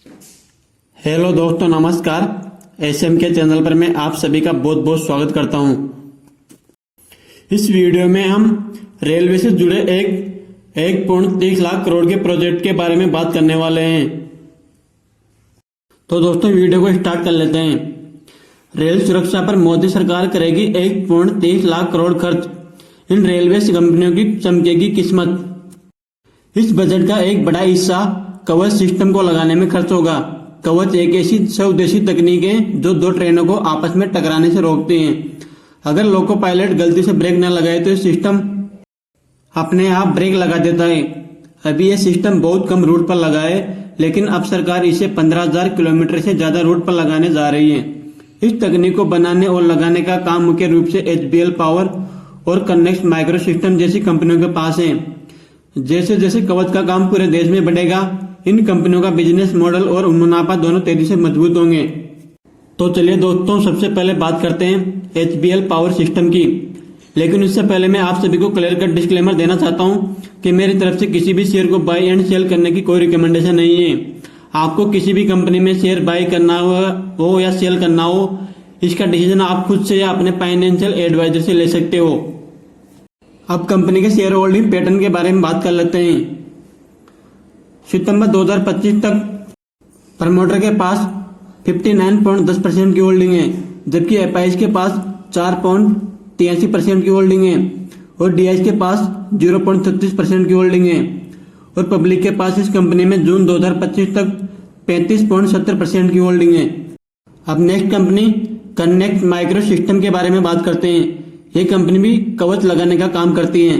Hello दोस्तों, नमस्कार। SM के चैनल पर मैं आप सभी का बहुत बहुत स्वागत करता हूं। इस वीडियो में हम रेलवे से जुड़े 1.30 लाख करोड़ के प्रोजेक्ट के बारे में बात करने वाले हैं। तो दोस्तों, वीडियो को स्टार्ट कर लेते हैं। रेल सुरक्षा पर मोदी सरकार करेगी 1.30 लाख करोड़ खर्च, इन रेलवे कंपनियों की चमकेगी किस्मत। इस बजट का एक बड़ा हिस्सा कवच सिस्टम को लगाने में खर्च होगा। कवच एक ऐसी स्वदेशी तकनीक है जो दो ट्रेनों को आपस में टकराने से रोकती है। अगर लोको पायलट गलती से ब्रेक न लगाए तो सिस्टम अपने आप ब्रेक लगा देता है। अभी यह सिस्टम बहुत कम रूट पर लगा है, लेकिन अब सरकार इसे 15,000 किलोमीटर से ज्यादा रूट पर लगाने जा रही है। इस तकनीक को बनाने और लगाने का काम मुख्य रूप से HBL पावर और कनेक्ट माइक्रो सिस्टम जैसी कंपनियों के पास है। जैसे जैसे कवच का काम पूरे देश में बढ़ेगा, इन कंपनियों का बिजनेस मॉडल और मुनाफा दोनों तेजी से मजबूत होंगे। तो चलिए दोस्तों, सबसे पहले बात करते हैं HBL पावर सिस्टम की। लेकिन उससे पहले मैं आप सभी को क्लियर कट डिस्क्लेमर देना चाहता हूं कि मेरी तरफ से किसी भी शेयर को बाय एंड सेल करने की कोई रिकमेंडेशन नहीं है। आपको किसी भी कंपनी में शेयर बाय करना हो या सेल करना हो, इसका डिसीजन आप खुद से या अपने फाइनेंशियल एडवाइजर से ले सकते हो। अब कंपनी के शेयर होल्डिंग पैटर्न के बारे में बात कर लेते हैं। सितंबर 2025 तक प्रमोटर के पास 59.10% की होल्डिंग है, जबकि FIs के पास 4.83% की होल्डिंग है और DIs के पास 0.36% की होल्डिंग है और पब्लिक के पास इस कंपनी में जून 2025 तक 35.70% की होल्डिंग है। अब next company connect micro system के बारे में बात करते हैं। ये कंपनी भी कवच लगाने का काम करती है।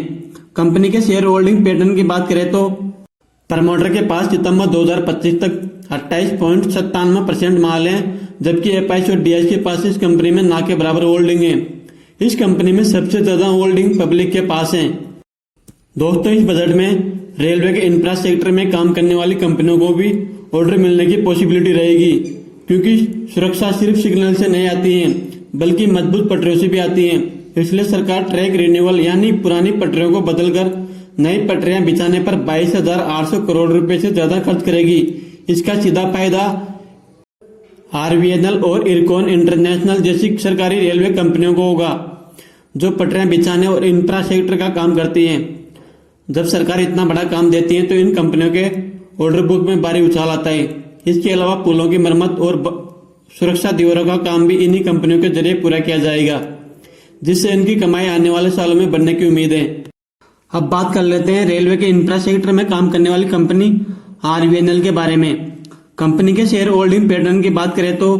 कंपनी के शेयर होल्डिंग पैटर्न की बात करें तो प्रमोटर के पास सितंबर 2025 तक 28.97% माल है, जबकि FIs और DIs के पास इस कंपनी में ना के बराबर होल्डिंग है। इस कंपनी में सबसे ज्यादा होल्डिंग पब्लिक के पास है। दोस्तों, इस बजट में रेलवे के इंफ्रास्ट्रक्चर में काम करने वाली कंपनियों को भी ऑर्डर मिलने की पॉसिबिलिटी रहेगी, क्योंकि सुरक्षा सिर्फ सिग्नल से नहीं आती है बल्कि मजबूत पटरियों से भी आती है। इसलिए सरकार ट्रैक रिन्यूअल यानी पुरानी पटरियों को बदलकर नई पटरियां बिछाने पर 22,800 करोड़ रुपए से ज्यादा खर्च करेगी। इसका सीधा फायदा RVNL और इरकॉन इंटरनेशनल जैसी सरकारी रेलवे कंपनियों को होगा, जो पटरियां बिछाने और इंफ्रास्ट्रक्चर का काम करती हैं। जब सरकार इतना बड़ा काम देती है तो इन कंपनियों के ऑर्डर बुक में भारी उछाल आता है। इसके अलावा पुलों की मरम्मत और सुरक्षा दीवारों का काम भी इन्हीं कंपनियों के जरिए पूरा किया जाएगा, जिससे इनकी कमाई आने वाले सालों में बढ़ने की उम्मीद है। अब बात कर लेते हैं रेलवे के इंफ्रास्ट्रक्चर में काम करने वाली कंपनी RVNL के बारे में। कंपनी के शेयर होल्डिंग पैटर्न की बात करें तो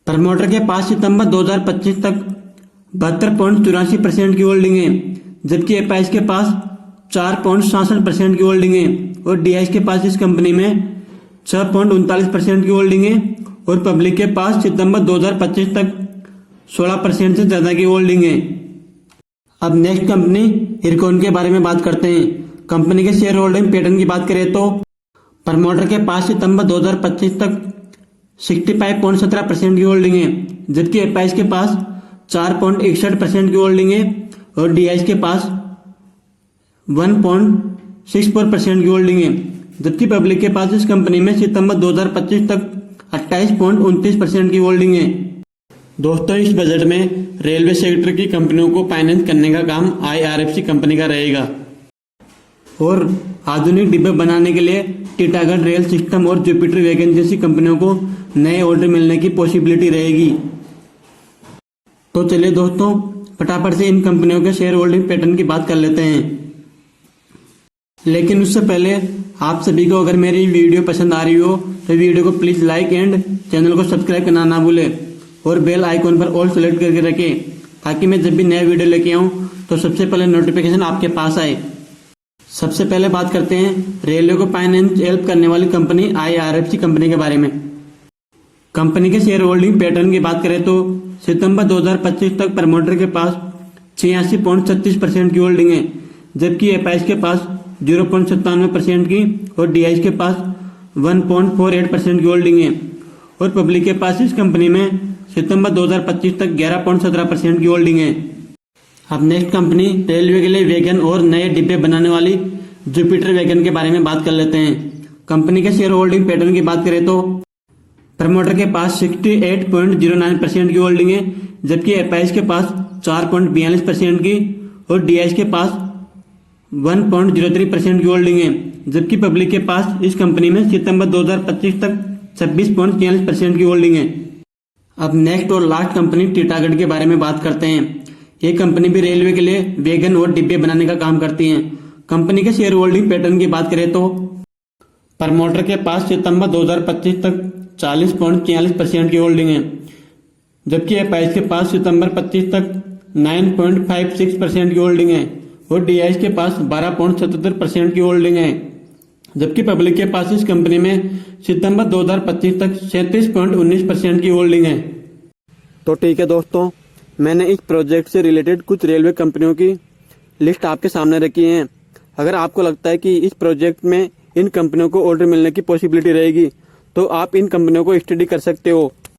प्रमोटर के पास सितंबर 2025 तक 72.84% की होल्डिंग है, जबकि FIs के पास 4.67% की होल्डिंग है और DIs के पास इस कंपनी में 6.39% की होल्डिंग है और पब्लिक के पास सितंबर 2025 तक 16% से ज्यादा की होल्डिंग है। अब नेक्स्ट कंपनी इरकॉन के बारे में बात करते हैं। कंपनी के शेयर होल्डिंग पैटर्न की बात करें तो प्रमोटर के पास सितंबर 2025 तक 65.17% की होल्डिंग है, जबकि FIs के पास 4.61% की होल्डिंग है और DIs के पास 1.64% की होल्डिंग है, जबकि पब्लिक के पास इस कंपनी में सितंबर 2025 तक 28.29% की होल्डिंग है। दोस्तों, इस बजट में रेलवे सेक्टर की कंपनियों को फाइनेंस करने का काम IRFC कंपनी का रहेगा और आधुनिक डिब्बे बनाने के लिए टीटागढ़ रेल सिस्टम और जुपिटर वैगन जैसी कंपनियों को नए ऑर्डर मिलने की पॉसिबिलिटी रहेगी। तो चलिए दोस्तों, फटाफट से इन कंपनियों के शेयर होल्डिंग पैटर्न की बात कर लेते हैं। लेकिन उससे पहले आप सभी को अगर मेरी वीडियो पसंद आ रही हो तो वीडियो को प्लीज लाइक एंड चैनल को सब्सक्राइब करना ना भूले और बेल आइकॉन पर ऑल सेलेक्ट करके रखें, ताकि मैं जब भी नया वीडियो लेके आऊं तो सबसे पहले नोटिफिकेशन आपके पास आए। सबसे पहले बात करते हैं रेलवे को फाइनेंस हेल्प करने वाली कंपनी IRFC कंपनी के बारे में। कंपनी के शेयर होल्डिंग पैटर्न की बात करें तो सितंबर 2025 तक प्रमोटर के पास 86.36% की होल्डिंग है, जबकि FIs के पास 0.97% की और DIs के पास 1.48% की होल्डिंग है और पब्लिक के पास इस कंपनी में सितंबर 2025 तक 11.17% की होल्डिंग है। अब नेक्स्ट कंपनी रेलवे के लिए वैगन और नए डिब्बे बनाने वाली जुपिटर वैगन के बारे में बात कर लेते हैं। कंपनी के शेयर होल्डिंग पैटर्न की बात करें तो प्रमोटर के पास 68.09% की होल्डिंग है, जबकि एफआईएस के पास 4.42% की और डीआईएस के पास 1.03% की होल्डिंग है, जबकि पब्लिक के पास इस कंपनी में सितंबर 2025 तक 26.43% की होल्डिंग है। अब नेक्स्ट और लास्ट कंपनी टीटागढ़ के बारे में बात करते हैं। ये कंपनी भी रेलवे के लिए वैगन और डिब्बे बनाने का काम करती है। कंपनी के शेयर होल्डिंग पैटर्न की बात करें तो प्रमोटर के पास सितंबर 2025 तक 40.43% की होल्डिंग है, जबकि एफआईएस के पास सितंबर 25 तक 9.56% की होल्डिंग है और डीआईएस के पास 12.77% की होल्डिंग है, जबकि पब्लिक के पास इस कंपनी में सितंबर 2025 तक 37.19% की होल्डिंग है। तो ठीक है दोस्तों, मैंने इस प्रोजेक्ट से रिलेटेड कुछ रेलवे कंपनियों की लिस्ट आपके सामने रखी है। अगर आपको लगता है कि इस प्रोजेक्ट में इन कंपनियों को ऑर्डर मिलने की पॉसिबिलिटी रहेगी तो आप इन कंपनियों को स्टडी कर सकते हो